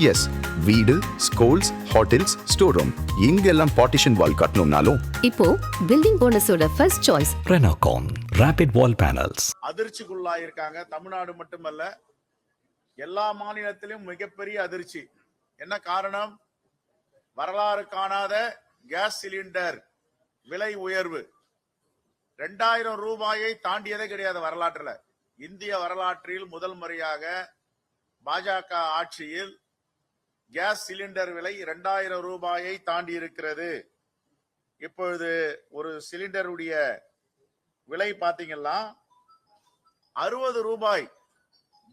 S, வீடு, schools, hotels, store room இங்கெல்லாம் partition wall கட்டணும்னாலும் இப்போ பில்டிங் போனஸோட first choice Renocon Rapid Wall Panels. அதிர்ச்சிக்குள்ளாயிருக்காங்க. தமிழ்நாடு மட்டுமல்ல, எல்லா மாநிலத்திலும் மிகப்பெரிய அதிர்ச்சி. என்ன காரணம்? வரலாறு காணாத கேஸ் சிலிண்டர் விலை உயர்வு 2000 ரூபாயை தாண்டியதே கிடையாது வரலாற்றுல. இந்திய வரலாற்றில் முதல் முறையாக பாஜக ஆட்சியில் கேஸ் சிலிண்டர் விலை 2000 ரூபாயை தாண்டி இருக்கிறது. இப்பொழுது ஒரு சிலிண்டருடைய விலை பாத்தீங்கன்னா 60 ரூபாய்.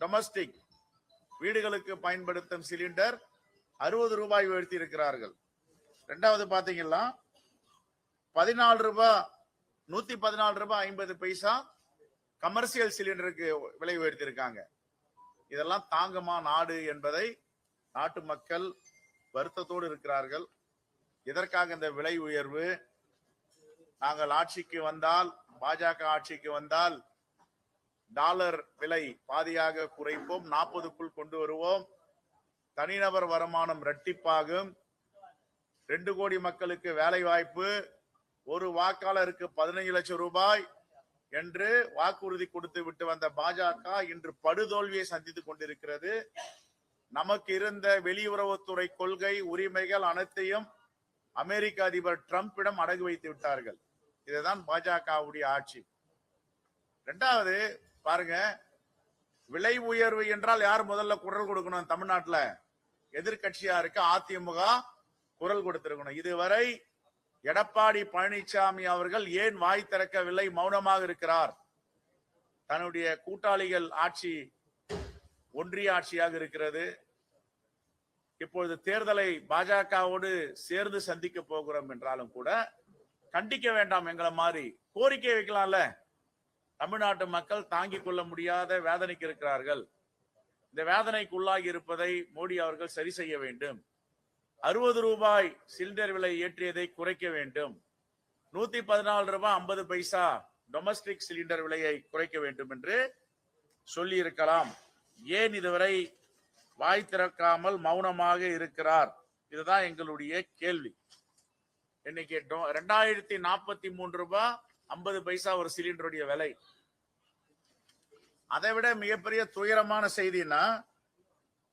டொமஸ்டிக் வீடுகளுக்கு பயன்படுத்தும் சிலிண்டர் 60 ரூபாய் உயர்த்தி இருக்கிறார்கள். ரெண்டாவது பாத்தீங்கன்னா 14 ரூபாய் 114 ரூபாய் 50 பைசா கமர்சியல் சிலிண்டருக்கு விலை உயர்த்தி இருக்காங்க. இதெல்லாம் தாங்குமா நாடு என்பதை நாட்டு மக்கள் வருத்தத்தோடு இருக்கிறார்கள். இதற்காக இந்த விலை உயர்வு. நாங்கள் ஆட்சிக்கு வந்தால், பாஜக ஆட்சிக்கு வந்தால் டாலர் விலை பாதியாக குறைப்போம், 40க்குள் கொண்டு வருவோம். தனிநபர் வருமானம் இரட்டிப்பாகும். 2 கோடி மக்களுக்கு வேலை வாய்ப்பு. ஒரு வாக்காளருக்கு 15 லட்சம் ரூபாய் என்று வாக்குறுதி கொடுத்து விட்டு வந்த பாஜக இன்று படுதோல்வியை சந்தித்துக் கொண்டிருக்கிறது. நமக்கு இருந்த வெளியுறவுத்துறை கொள்கை உரிமைகள் அனைத்தையும் அமெரிக்க அதிபர் டிரம்பிடம் அடகு வைத்து விட்டார்கள். இதுதான் பாஜகவுடைய ஆட்சி. இரண்டாவது பாருங்க, விலை உயர்வு என்றால் யார் முதல்ல குரல் கொடுக்கணும்? தமிழ்நாட்டுல எதிர்கட்சியா இருக்கு அதிமுக குரல் கொடுத்திருக்கணும். இதுவரை எடப்பாடி பழனிசாமி அவர்கள் ஏன் வாய் திறக்கவில்லை, மௌனமாக இருக்கிறார்? தன்னுடைய கூட்டாளிகள் ஆட்சி ஒன்றிய ஆட்சியாக இருக்கிறது. இப்பொழுது தேர்தலை பாஜகவோடு சேர்ந்து சந்திக்க போகிறோம் என்றாலும் கூட கண்டிக்க வேண்டாம் எங்களை மாதிரி கோரிக்கை வைக்கலாம்ல. தமிழ்நாட்டு மக்கள் தாங்கிக் கொள்ள முடியாத வேதனைக்கு இருக்கிறார்கள். இந்த வேதனைக்கு உள்ளாகி இருப்பதை மோடி அவர்கள் சரி செய்ய வேண்டும். 60 ரூபாய் சிலிண்டர் விலை ஏற்றியதை குறைக்க வேண்டும். 114 ரூபாய் 50 பைசா டொமஸ்டிக் சிலிண்டர் விலையை குறைக்க வேண்டும் என்று சொல்லி இருக்கலாம். ஏன் இதுவரை வாய் திறக்காமல் மௌனமாக இருக்கிறார்? இதுதான் எங்களுடைய கேள்வி. இன்னைக்கு 2043 ரூபாய் 50 பைசா ஒரு சிலிண்டருடைய விலை. அதை விட மிகப்பெரிய துயரமான செய்தினா,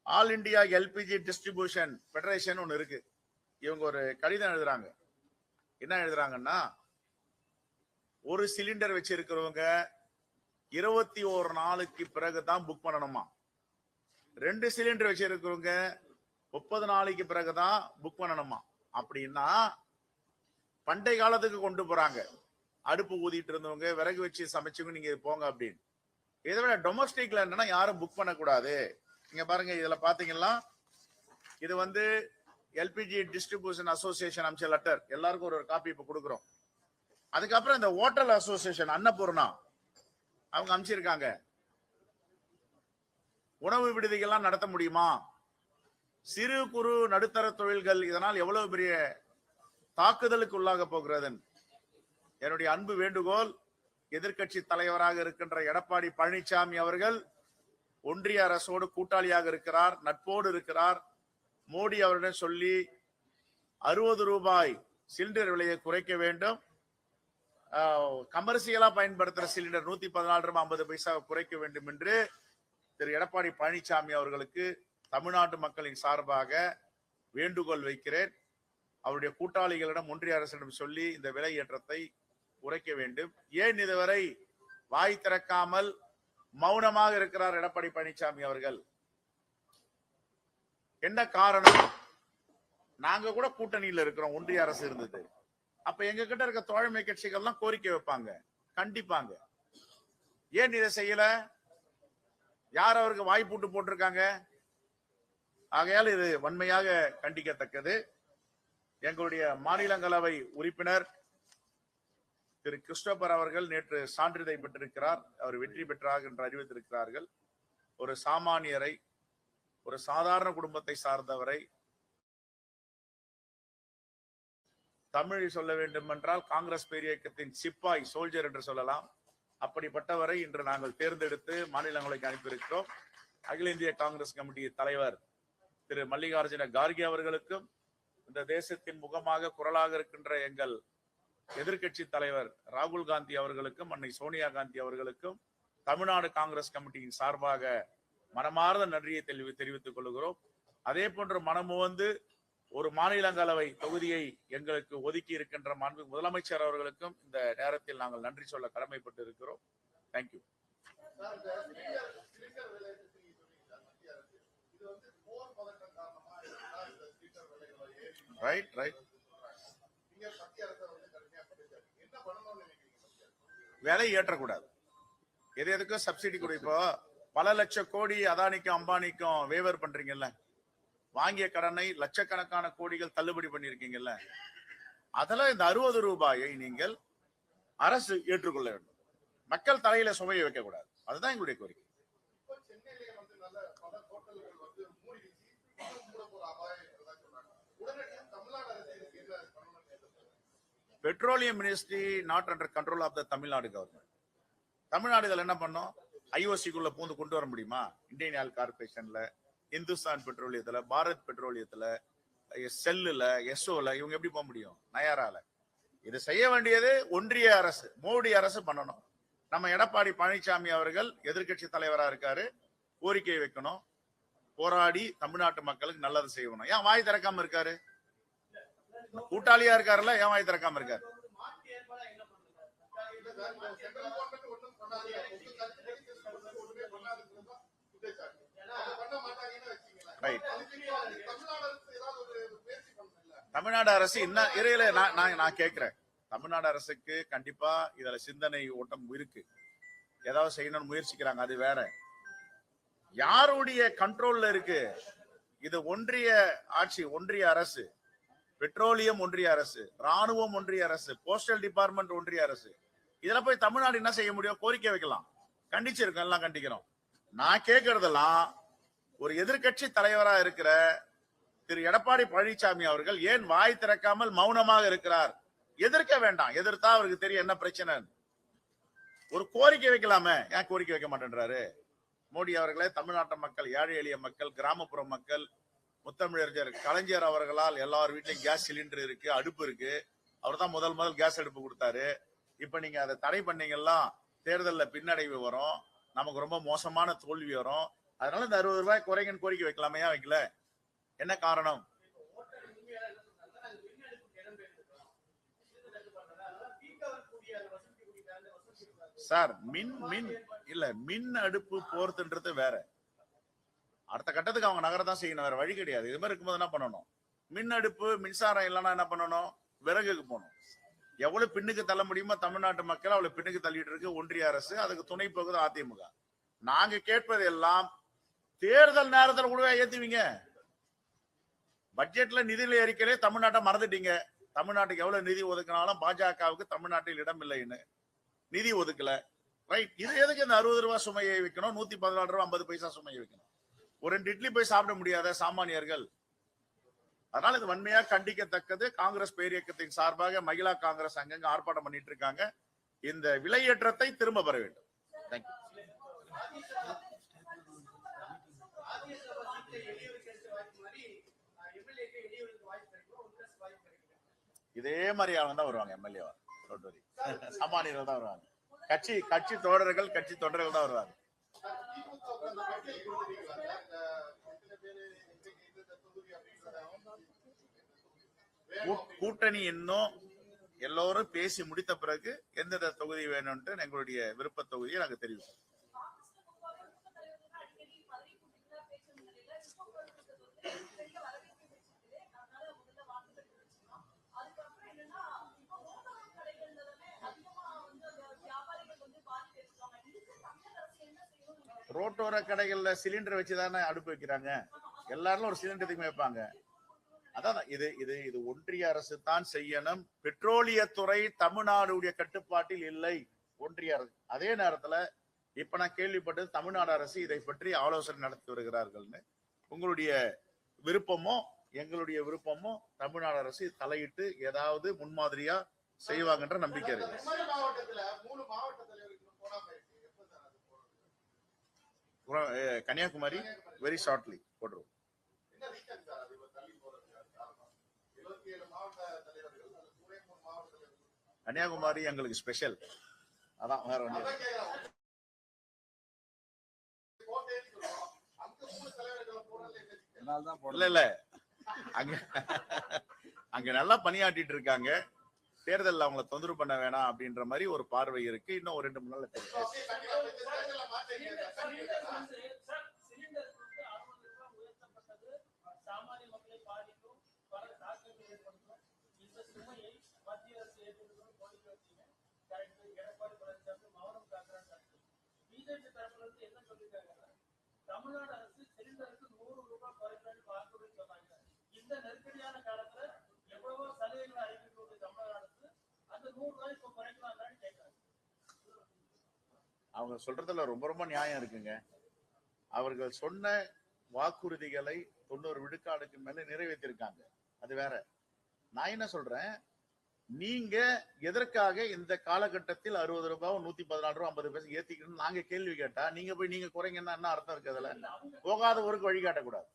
all India LPG distribution federation ஒன்று இருக்கு. இவங்க ஒரு கடிதம் எழுதுறாங்க. என்ன எழுதுறாங்கன்னா, ஒரு சிலிண்டர் வச்சிருக்கிறவங்க 21 நாளுக்கு பிறகுதான் புக் பண்ணணுமா. 2 சிலிண்டர் வச்சிருக்கிறவங்க 30 நாளைக்கு பிறகுதான் புக் பண்ணணுமா. அப்படின்னா பண்டைய காலத்துக்கு கொண்டு போறாங்க. அடுப்பு ஊதிட்டு இருந்தவங்க, விறகு வச்சு சமைச்சவங்க நீங்க போங்க அப்படின்னு. இதை விட டொமஸ்டிக்ல என்னன்னா யாரும் புக் பண்ணக்கூடாது. நீங்க பாருங்க, இதுல பாத்தீங்கன்னா இது வந்து எல்பிஜி டிஸ்ட்ரிபியூஷன் அசோசியேஷன் அமிச்ச லெட்டர். எல்லாருக்கும் ஒரு காப்பி இப்ப கொடுக்குறோம். அதுக்கப்புறம் இந்த ஹோட்டல் அசோசியேஷன் அன்னபூர்ணா அவங்க அமைச்சிருக்காங்க. உணவு விடுதிகள்லாம் நடத்த முடியுமா? சிறு குறு நடுத்தர தொழில்கள் இதனால் எவ்வளவு பெரிய தாக்குதலுக்கு உள்ளாக போகிறது. என்னுடைய அன்பு வேண்டுகோள், எதிர்கட்சி தலைவராக இருக்கின்ற எடப்பாடி பழனிசாமி அவர்கள் ஒன்றிய அரசோடு கூட்டாளியாக இருக்கிறார், நட்போடு இருக்கிறார். மோடி அவரிடம் சொல்லி 60 ரூபாய் சிலிண்டர் விலையை குறைக்க வேண்டும். கமர்சியலா பயன்படுத்துற சிலிண்டர் 114 ரூபாய் 50 பைசா குறைக்க வேண்டும் என்று திரு எடப்பாடி பழனிசாமி அவர்களுக்கு தமிழ்நாட்டு மக்களின் சார்பாக வேண்டுகோள் வைக்கிறேன். அவருடைய கூட்டாளிகளிடம் ஒன்றிய அரசிடம் சொல்லி இந்த விலை ஏற்றத்தை குறைக்க வேண்டும். ஏன் இதுவரை வாய் திறக்காமல் மௌனமாக இருக்கிறார் எடப்பாடி பழனிசாமி அவர்கள்? என்ன காரணம்? நாங்க கூட கூட்டணியில் இருக்கிறோம், ஒன்றிய அரசு இருந்தது. அப்ப எங்க கிட்ட இருக்க தோழமை கட்சிகள்லாம் கோரிக்கை வைப்பாங்க, கண்டிப்பாங்க. ஏன் இதை செய்யல? யார் அவருக்கு வாய்ப்பூட்டு போட்டிருக்காங்க? ஆகையால் இது வன்மையாக கண்டிக்கத்தக்கது. எங்களுடைய மாநிலங்களவை உறுப்பினர் திரு கிறிஸ்டோபர் அவர்கள் நேற்று சான்றிதழ் பெற்றிருக்கிறார். அவர் வெற்றி பெற்றார் என்று அறிவித்திருக்கிறார்கள். ஒரு சாமானியரை, ஒரு சாதாரண குடும்பத்தை சார்ந்தவரை, தமிழ் சொல்ல வேண்டும் என்றால் காங்கிரஸ் பேரியக்கத்தின் சிப்பாய், சோல்ஜர் என்று சொல்லலாம். அப்படிப்பட்டவரை இன்று நாங்கள் தேர்ந்தெடுத்து மாநிலங்களுக்கு அனுப்பியிருக்கிறோம். அகில இந்திய காங்கிரஸ் கமிட்டி தலைவர் திரு மல்லிகார்ஜுன கார்கே அவர்களுக்கும், இந்த தேசத்தின் முகமாக குரலாக இருக்கின்ற எங்கள் எதிர்க்கட்சி தலைவர் ராகுல் காந்தி அவர்களுக்கும், அன்னை சோனியா காந்தி அவர்களுக்கும் தமிழ்நாடு காங்கிரஸ் கமிட்டியின் சார்பாக மனமார்ந்த நன்றியை தெரிவித்துக் கொள்கிறோம். அதே போன்று மனமுவந்து ஒரு மாநிலங்களவை தொகுதியை எங்களுக்கு ஒதுக்கி இருக்கின்ற மாண்பு முதலமைச்சர் அவர்களுக்கும் இந்த நேரத்தில் நாங்கள் நன்றி சொல்ல கடமைப்பட்டு இருக்கிறோம். தேங்க்யூ. Right right. விலை ஏற்றக்கூடாது. எது எதுக்கும் சப்சிடி கொடு. இப்போ பல லட்சம் கோடி அதானிக்கும் அம்பானிக்கும் வேவர் பண்றீங்கல்ல, வாங்கிய கடனை லட்சக்கணக்கான கோடிகள் தள்ளுபடி பண்ணிருக்கீங்கல்ல, அதெல்லாம் இந்த 60 ரூபாயை நீங்கள் அரசு ஏற்றுக்கொள்ள வேண்டும். மக்கள் தலையில சுமையை வைக்க கூடாது. அதுதான் எங்களுடைய கோரிக்கை. Petroleum ministry not under control of the Tamil Nadu government. தமிழ்நாடுகள் என்ன பண்ணோம்? ஐஓசிக்குள்ள பூந்து கொண்டு வர முடியுமா? இந்தியன் ஆயில் கார்பரேஷன்ல, இந்துஸ்தான் பெட்ரோலியத்துல, பாரத் பெட்ரோலியத்துல, செல்லுல, எஸ்ஓல இவங்க எப்படி போக முடியும்? நயாரால. இது செய்ய வேண்டியது ஒன்றிய அரசு, மோடி அரசு பண்ணணும். நம்ம எடப்பாடி பழனிசாமி அவர்கள் எதிர்கட்சி தலைவரா இருக்காரு, கோரிக்கை வைக்கணும், போராடி தமிழ்நாட்டு மக்களுக்கு நல்லது செய்யணும். ஏன் வாய் திறக்காம இருக்காரு? கூட்டாளியா இருக்காருல்ல, ஏன் வாய் திறக்காம இருக்காரு? தமிழ்நாடு அரசு இன்னும் இறையில நான் கேட்கிறேன். தமிழ்நாடு அரசுக்கு கண்டிப்பா இதுல சிந்தனை ஓட்டம் இருக்கு, ஏதாவது செய்யணும்னு முயற்சிக்கிறாங்க, அது வேற. யாருடைய கண்ட்ரோல்ல இருக்கு இது? ஒன்றிய ஆட்சி, ஒன்றிய அரசு, பெட்ரோலியம் ஒன்றிய அரசு, ராணுவம் ஒன்றிய அரசு, போஸ்டல் டிபார்ட்மெண்ட் ஒன்றிய அரசு. இதுல போய் தமிழ்நாடு என்ன செய்ய முடியும்? கோரிக்கை வைக்கலாம், கண்டிச்சிருக்கோம், எல்லாம் கண்டிக்கிறோம். நான் கேட்கறதெல்லாம் ஒரு எதிர்கட்சி தலைவரா இருக்கிற திரு எடப்பாடி பழனிசாமி அவர்கள் ஏன் வாய் திறக்காமல் மௌனமாக இருக்கிறார்? எதிர்க்க வேண்டாம், எதிர்த்தா அவருக்கு தெரியும் என்ன பிரச்சனை. ஒரு கோரிக்கை வைக்கலாமே, ஏன் கோரிக்கை வைக்க மாட்டேன்றாரு? மோடி அவர்களே, தமிழ்நாட்டு மக்கள், ஏழை எளிய மக்கள், கிராமப்புற மக்கள், முத்தமிழறிஞர் கலைஞர் அவர்களால் எல்லார் வீட்லயும் கேஸ் சிலிண்டர் இருக்கு, அடுப்பு இருக்கு. அவர் தான் முதல் கேஸ் அடுப்பு கொடுத்தாரு. இப்ப நீங்க அதை தடை பண்ணீங்கன்னா தேர்தலில் பின்னடைவு வரும், நமக்கு ரொம்ப மோசமான தோல்வி வரும். அதனால இந்த 60 ரூபாய் குறைங்கன்னு கோரிக்கை வைக்கலாமே, ஏன் வைக்கல? என்ன காரணம்? சார், மின் அடுப்பு போறதுன்றது வேற. அடுத்த கட்டத்துக்கு அவங்க நகரத்தான் செய்யணும், வேற வழி கிடையாது. இது மாதிரி இருக்கும்போது என்ன பண்ணணும்? மின் அடுப்பு, மின்சாரம் இல்லைன்னா என்ன பண்ணணும்? விறகுக்கு போகணும். எவ்வளவு பின்னுக்கு தள்ள முடியுமோ தமிழ்நாட்டு மக்கள் அவ்வளவு பின்னுக்கு தள்ளிட்டு இருக்கு ஒன்றிய அரசு, அதுக்கு துணை போகுது அதிமுக. நாங்க கேட்பது எல்லாம் தேர்தல் நேரத்தில் கூட ஏத்துவீங்க. பட்ஜெட்ல நிதியில அறிக்கையிலே தமிழ்நாட்டை மறந்துட்டீங்க. தமிழ்நாட்டுக்கு எவ்வளவு நிதி ஒதுக்கினாலும் பாஜகவுக்கு தமிழ்நாட்டில் இடம் இல்லைன்னு நிதி ஒதுக்கல. ரைட், இது எதுக்கு இந்த 60 ரூபாய் சுமையை வைக்கணும்? 114 ரூபாய் 50 பைசா சுமையை வைக்கணும்? ஒரு 2 இட்லி போய் சாப்பிட முடியாத சாமானியர்கள். அதனால இது வன்மையா கண்டிக்கத்தக்கது. காங்கிரஸ் பேரியக்கத்தின் சார்பாக மகிழா காங்கிரஸ் அங்கங்க ஆர்ப்பாட்டம் பண்ணிட்டு இருக்காங்க. இந்த விலையேற்றத்தை திரும்ப பெற வேண்டும். தேங்க்யூ. இதே மாதிரி அவங்க தான் வருவாங்க, எம்எல்ஏவா சாமானியர்கள் தான் வருவாங்க. கட்சி தோழர்கள் தான் வருவாங்க. கூட்டணி இன்னும் எல்லோரும் பேசி முடித்த பிறகு எந்தெந்த தொகுதி வேணும்னு எங்களுடைய விருப்ப தொகுதியை நாங்க தெரிவிப்போம். ரோட்டோர கடைகள்ல சிலிண்டர் வச்சுதானே அடுப்பு வைக்கிறாங்க. எல்லாரும் ஒரு சிலிண்டர் வைப்பாங்க. அதான் இது ஒன்றிய அரசு தான் செய்யணும். பெட்ரோலியத்துறை தமிழ்நாடுடைய கட்டுப்பாட்டில் இல்லை, ஒன்றிய அரசு. அதே நேரத்துல இப்ப நான் கேள்விப்பட்டது தமிழ்நாடு அரசு இதை பற்றி ஆலோசனை நடத்தி வருகிறார்கள்னு. உங்களுடைய விருப்பமோ எங்களுடைய விருப்பமோ தமிழ்நாடு அரசு தலையிட்டு ஏதாவது முன்மாதிரியா செய்வாங்கன்ற நம்பிக்கை இருக்கு. கன்னியாகுமரி வெரி ஷார்ட்லி போட்டுருவோம். கன்னியாகுமரி எங்களுக்கு ஸ்பெஷல். அதான் வேற ஒண்ணு இல்ல. இல்ல இல்ல அங்க அங்க நல்லா பணியாற்றிட்டு இருக்காங்க. தேர்தல் அவங்களை தொந்தரவு பண்ண வேணாம் அப்படின்ற மாதிரி ஒரு பார்வை இருக்கு. இன்னும் ஒரு 2 3 நாள்ல தெரியும். தமிழ்நாடு அரசு சிலிண்டருக்கு 100 ரூபாய் குறைக்கணும்னு வாக்குறுதி சொன்னாங்க. இந்த நெருக்கடியான காலத்துல எவ்வளவோ சலுகைகளை அறிவிக்கக்கூடிய தமிழக அரசு அந்த 100 ரூபாய் இப்ப குறைக்கலாம்னு கேட்கறாங்க. அவங்க சொல்றதுல ரொம்ப ரொம்ப நியாயம் இருக்குங்க. அவர்கள் சொன்ன வாக்குறுதிகளை 90 விழுக்காடுக்கு மேல நிறைவேற்றிருக்காங்க. அது வேற. நான் என்ன சொல்றேன், நீங்க எதற்காக இந்த காலகட்டத்தில் 60 ரூபாய் 114 ரூபாய் 50 பைசா ஏத்திக்கணும்னு நாங்க கேள்வி கேட்டா நீங்க போய் நீங்க குறைங்கன்னா என்ன அர்த்தம் இருக்கு? அதுல போகாதவருக்கு வழி காட்டக்கூடாது.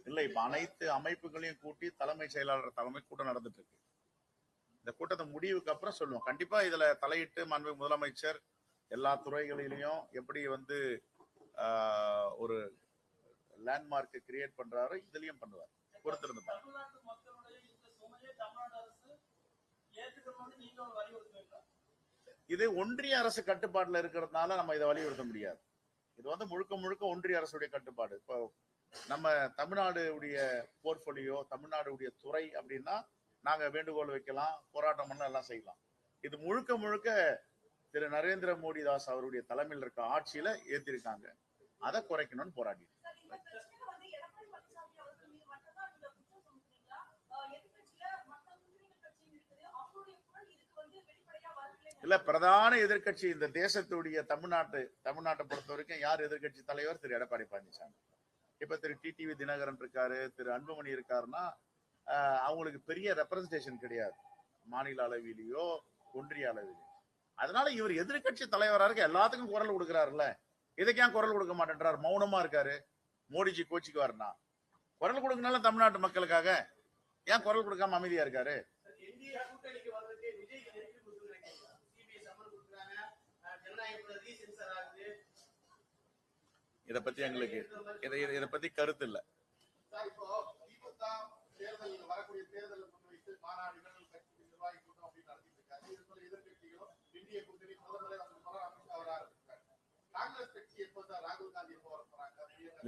இல்ல, இப்ப அனைத்து அமைப்புகளையும் கூட்டி தலைமைச் செயலாளர் தலைமை கூட்டம் நடந்துட்டு இருக்கு. இந்த கூட்டத்தை முடிவுக்கு அப்புறம் சொல்லுவோம். கண்டிப்பா இதுல தலையிட்டு மாண்பு முதலமைச்சர் எல்லா துறைகளிலையும் எப்படி வந்து ஒரு லேண்ட்மார்க் கிரியேட் பண்றாரோ இதுலயும் பண்ணுவார். பொறுத்திருந்து இது ஒன்றிய அரசு கட்டுப்பாட்டுல இருக்கிறதுனால நம்ம இதை வலியுறுத்த முடியாது. இது வந்து முழுக்க முழுக்க ஒன்றிய அரசுடைய கட்டுப்பாடு. இப்போ நம்ம தமிழ்நாடுடைய போர்ட்போலியோ தமிழ்நாடுடைய துறை அப்படின்னா நாங்க வேண்டுகோள் வைக்கலாம், போராட்டம் பண்ண எல்லாம் செய்யலாம். இது முழுக்க முழுக்க திரு நரேந்திர மோடி தாஸ் அவருடைய தலைமையில் இருக்க ஆட்சியில ஏத்திருக்காங்க. அதை குறைக்கணும்னு போராடி இல்ல, பிரதான எதிர்கட்சி இந்த தேசத்துடைய தமிழ்நாட்டை பொறுத்த வரைக்கும் யார் எதிர்கட்சி தலைவர்? திரு எடப்பாடி பழனிசாமி. இப்ப திரு டிடிவி தினகரன் இருக்காரு, திரு அன்புமணி இருக்காருன்னா அவங்களுக்கு பெரிய ரெப்ரசன்டேஷன் கிடையாது மாநில அளவிலேயோ ஒன்றிய அளவிலேயோ. அதனால இவர் எதிர்கட்சி தலைவராக இருக்க எல்லாத்துக்கும் குரல் கொடுக்கிறாருல்ல. இதுக்கு ஏன் குரல் கொடுக்க மாட்டேன்றார்? மௌனமா இருக்காரு. மோடிஜி கோச்சிக்குவாருன்னா குரல் கொடுக்கனால தமிழ்நாட்டு மக்களுக்காக ஏன் குரல் கொடுக்காம அமைதியா இருக்காரு? இத பத்தி எங்களுக்கு இத பத்தி கருத்து இல்ல.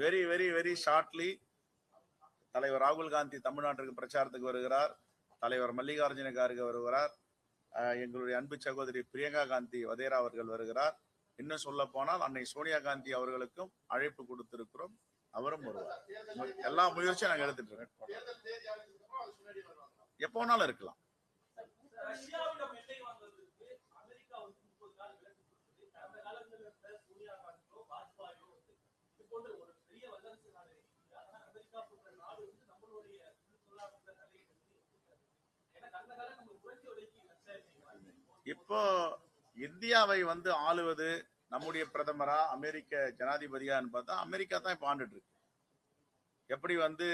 வெரி வெரி வெரி ஷார்ட்லி தலைவர் ராகுல் காந்தி தமிழ்நாட்டுக்கு பிரச்சாரத்துக்கு வருகிறார். தலைவர் மல்லிகார்ஜுன கார்கே வருகிறார். எங்களுடைய அன்பு சகோதரி பிரியங்கா காந்தி வதேரா அவர்கள் வருகிறார். இன்னும் சொல்ல போனால் அன்னை சோனியா காந்தி அவர்களுக்கும் அழைப்பு கொடுத்திருக்கிறோம். அவரும் வருவார். எல்லா முயற்சியும் நாங்க எடுத்துட்டு இருக்கோம். எப்போ வேணாலும் இருக்கலாம். இப்போ இந்தியாவை வந்து ஆளுவது நம்முடைய பிரதமரா அமெரிக்க ஜனாதிபதியான்னு பார்த்தா அமெரிக்கா தான் இப்ப ஆண்டுட்டு இருக்கு. எப்படி வந்து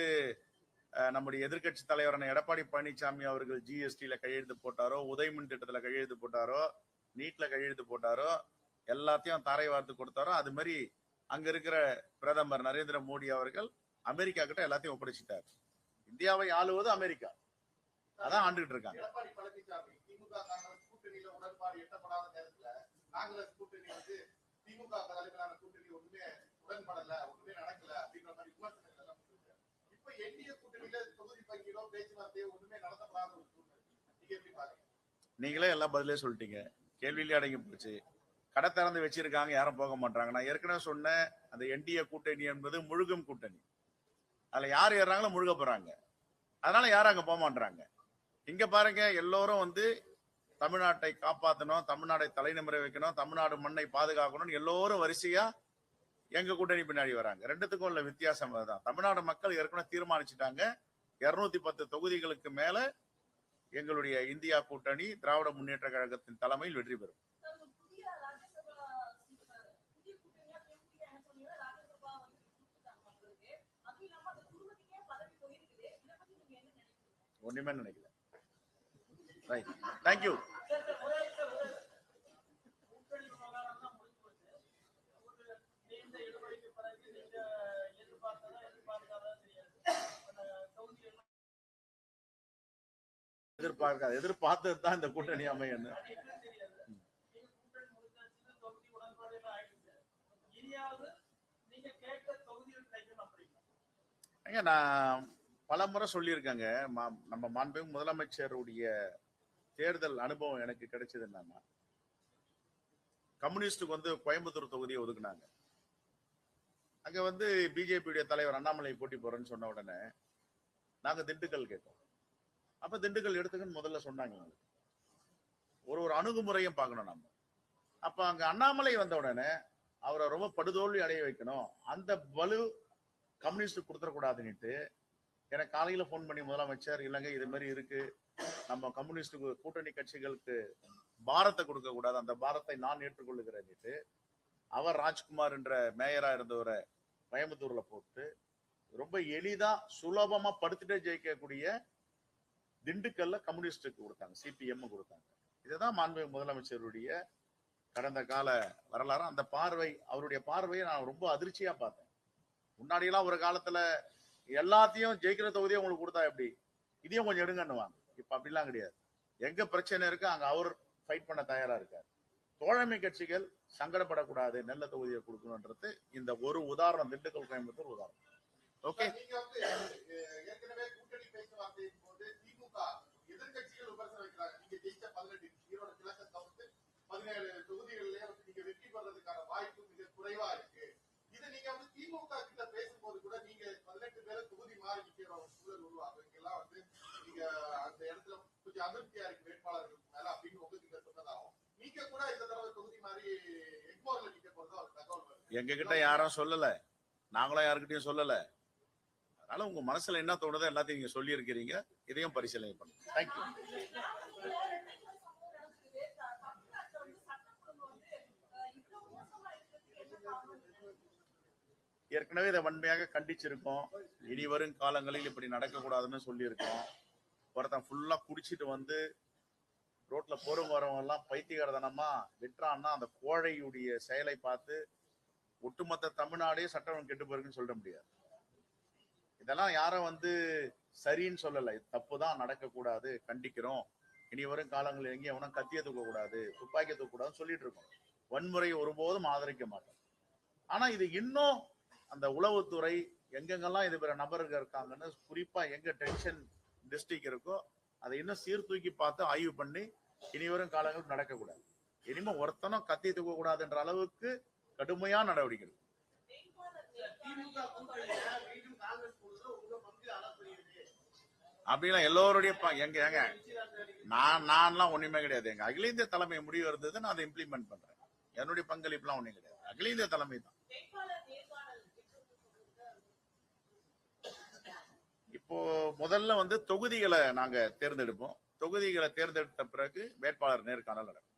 நம்முடைய எதிர்கட்சி தலைவரான எடப்பாடி பழனிசாமி அவர்கள் ஜிஎஸ்டில கையெழுத்து போட்டாரோ, உதயமின் திட்டத்துல கையெழுத்து போட்டாரோ, நீட்ல கையெழுத்து போட்டாரோ, எல்லாத்தையும் தாரை வார்த்து கொடுத்தாரோ, அது மாதிரி அங்க இருக்கிற பிரதமர் நரேந்திர மோடி அவர்கள் அமெரிக்கா கிட்ட எல்லாத்தையும் ஒப்படைச்சிட்டார். இந்தியாவை ஆளுவது அமெரிக்கா. அதான் ஆண்டுகிட்டு இருக்காங்க. நீங்களே எல்லாம் பதிலே சொல்லிட்டீங்க. கேள்வியிலே அடங்கி போச்சு. கடை திறந்து வச்சிருக்காங்க, யாரும் போக மாட்டாங்க. நான் ஏற்கனவே சொன்னேன், அந்த என்டிஏ கூட்டணி என்பது முழுகும் கூட்டணி. அதுல யார் ஏறாங்களோ முழுக போறாங்க. அதனால யாரும் அங்க போக மாட்டாங்க. இங்க பாருங்க, எல்லோரும் வந்து தமிழ்நாட்டை காப்பாற்றணும், தமிழ்நாட்டை தலைநிமிர வைக்கணும், தமிழ்நாடு மண்ணை பாதுகாக்கணும், எல்லோரும் வரிசையா எங்க கூட்டணி பின்னாடி வராங்க. ரெண்டுத்துக்கும் உள்ள வித்தியாசம் அதுதான். தமிழ்நாடு மக்கள் ஏற்கனவே தீர்மானிச்சுட்டாங்க, 210 தொகுதிகளுக்கு மேல எங்களுடைய இந்தியா கூட்டணி திராவிட முன்னேற்ற கழகத்தின் தலைமையில் வெற்றி பெறும். ஒண்ணுமே நினைக்கல. Right, thank you. எதிர்பார்த்தது தான் இந்த கூட்டணி அமையும். நான் பல முறை சொல்லியிருக்கேங்க, நம்ம மாண்புமிகு முதலமைச்சருடைய தேர்தல் அனுபவம் எனக்கு கிடைச்சது என்னன்னா, கம்யூனிஸ்டுக்கு வந்து கோயம்புத்தூர் தொகுதியை ஒதுக்குனாங்க. அங்க வந்து பிஜேபியுடைய தலைவர் அண்ணாமலை போட்டி போறேன்னு சொன்ன உடனே நாங்க திண்டுக்கல் கேட்டோம். அப்ப திண்டுக்கல் எடுத்துக்கன்னு முதல்ல சொன்னாங்க. ஒரு அணுகுமுறையும் பார்க்கணும் நம்ம. அப்ப அங்க அண்ணாமலை வந்த உடனே அவரை ரொம்ப படுதோல்வி அடைய வைக்கணும், அந்த வலு கம்யூனிஸ்ட் கொடுத்துடக்கூடாதுன்னுட்டு எனக்கு காலையில போன் பண்ணி, முதலமைச்சர் இல்லைங்க இது மாதிரி இருக்கு, நம்ம கம்யூனிஸ்டுக்கு கூட்டணி கட்சிகளுக்கு பாரத்தை கொடுக்க கூடாது, அந்த பாரத்தை நான் ஏற்றுக்கொள்ளுகிறேன்னுட்டு அவர் ராஜ்குமார் என்ற மேயரா இருந்தவரை கோயம்புத்தூர்ல போட்டு ரொம்ப எளிதா சுலபமா படுத்துட்டே ஜெயிக்கக்கூடிய திண்டுக்கல்ல கம்யூனிஸ்டுக்கு கொடுத்தாங்க, சிபிஎம் கொடுத்தாங்க. இதுதான் மாண்புமிகு முதலமைச்சருடைய கடந்த கால வரலாறு. அந்த பார்வை, அவருடைய பார்வையை நான் ரொம்ப அதிர்ச்சியா பார்த்தேன். முன்னாடியெல்லாம் ஒரு காலத்துல எல்லாத்தையும் ஜெயிக்கிற தொகுதியை உங்களுக்கு கொடுத்தா எப்படி, இதையும் கொஞ்சம் எடுங்கன்னுவாங்க. இப்ப அப்படிலாம் கிடையாது. எங்க பிரச்சனை இருக்கு அங்க அவர் ஃபைட் பண்ண தயாரா இருக்காரு. தோழமை கட்சிகள் சங்கடப்படக்கூடாது, நல்ல தொகுதியை கொடுக்கணும்ன்றது இந்த ஒரு உதாரணம், திண்டுக்கல் கோயம்புத்தூர் உதாரணம். ஓகே, ஏற்கனவே கூட்டணி பேச்சுவார்த்தையின் போது திமுக எதிர்கட்சிகள் விமர்சனம் வைக்கிறாங்க. நீங்க ஜெயிச்ச 18 ஈரோடு கிழக்கு தவிர்த்து 17 தொகுதிகளிலே நீங்க வெற்றி பெறதுக்கான வாய்ப்பு மிக குறைவா இருக்கு. இது நீங்க வந்து திமுக கிட்ட பேசும்போது கூட நீங்க 18 பேரை தொகுதி மாறி நிக்கிற ஒரு சூழல் உருவாகும். இங்கெல்லாம் வந்து நீங்க அந்த இடத்துல கொஞ்சம் அதிருப்தியா இருக்கு வேட்பாளர்களுக்கு மேல அப்படின்னு உங்ககிட்ட சொன்னதாகும். நீங்க கூட இந்த தடவை தொகுதி மாறி எக்மோர்ல நிக்க போறதா ஒரு தகவல் வருது. எங்க கிட்ட யாரும் சொல்லல, நாங்களும் யாருக்கிட்டையும் சொல்லல. அதனால உங்க மனசுல என்ன தோணுதோ எல்லாத்தையும் நீங்க சொல்லி இருக்கிறீங்க, இதையும் பரிசீலனை பண்ணுங்க. தேங்க்யூ. ஏற்கனவே இதை வன்மையாக கண்டிச்சிருக்கோம். இனி வரும் காலங்களில் இப்படி நடக்கக்கூடாதுன்னு சொல்லியிருக்கோம். ஒருத்தன் ஃபுல்லா குடிச்சிட்டு வந்து ரோட்ல போறவங்க வரவங்க எல்லாம் பைத்தியகாரத்தனமா விட்டுறான்னா அந்த கோழையுடைய செயலை பார்த்து ஒட்டுமொத்த தமிழ்நாடே சட்டம் கெட்டு போயிருக்குன்னு சொல்ல முடியாது. இதெல்லாம் யாரும் வந்து சரின்னு சொல்லலை, தப்புதான், நடக்கக்கூடாது, கண்டிக்கிறோம். இனி வரும் காலங்களில் எங்கேயும் எவனும் கத்திய தூக்கக்கூடாது, துப்பாக்கிய தூக்கக்கூடாதுன்னு சொல்லிட்டு இருக்கோம். வன்முறையை ஒருபோதும் ஆதரிக்க மாட்டோம். ஆனா இது இன்னும் அந்த உளவுத்துறை எங்கெங்கெல்லாம் இது பிற நபர்கள் இருக்காங்கன்னு, குறிப்பா எங்க டென்ஷன் டிஸ்ட்ரிக்ட் இருக்கோ அதை இன்னும் சீர்தூக்கி பார்த்து ஆய்வு பண்ணி இனி வரும் காலங்கள் நடக்கக்கூடாது. இனிமே ஒருத்தனும் கத்தி தூக்க கூடாதுன்ற அளவுக்கு கடுமையான நடவடிக்கை. அப்படின்னா எல்லோருடைய எங்க நான்லாம் ஒண்ணுமே கிடையாது. எங்க அகில இந்திய தலைமை முடிவு இருந்தது, நான் அதை இம்ப்ளிமெண்ட் பண்றேன். என்னுடைய பங்களிப்புலாம் ஒண்ணும் கிடையாது. அகில இந்திய தலைமை தான். இப்போ முதல்ல வந்து தொகுதிகளை நாங்க தேர்ந்தெடுப்போம். தொகுதிகளை தேர்ந்தெடுத்த பிறகு வேட்பாளர் நேர்காணல் நடக்கும்.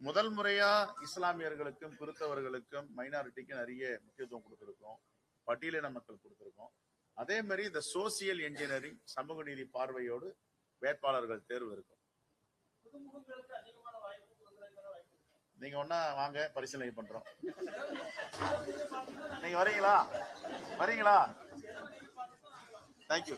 முதல் முறையா இஸ்லாமியர்களுக்கும் கிறிஸ்தவர்களுக்கும் மைனாரிட்டிக்கும் நிறைய முக்கியத்துவம் கொடுத்திருக்கோம், பட்டியலின மக்கள் கொடுத்திருக்கோம். அதே மாதிரி இந்த சோசியல் இன்ஜினியரிங் சமூக நீதி பார்வையோடு வேட்பாளர்கள் தேர்வு இருக்கும். நீங்க ஒன்னா வாங்க, பரிசீலனை பண்றோம். நீங்க வரீங்களா? தேங்க்யூ.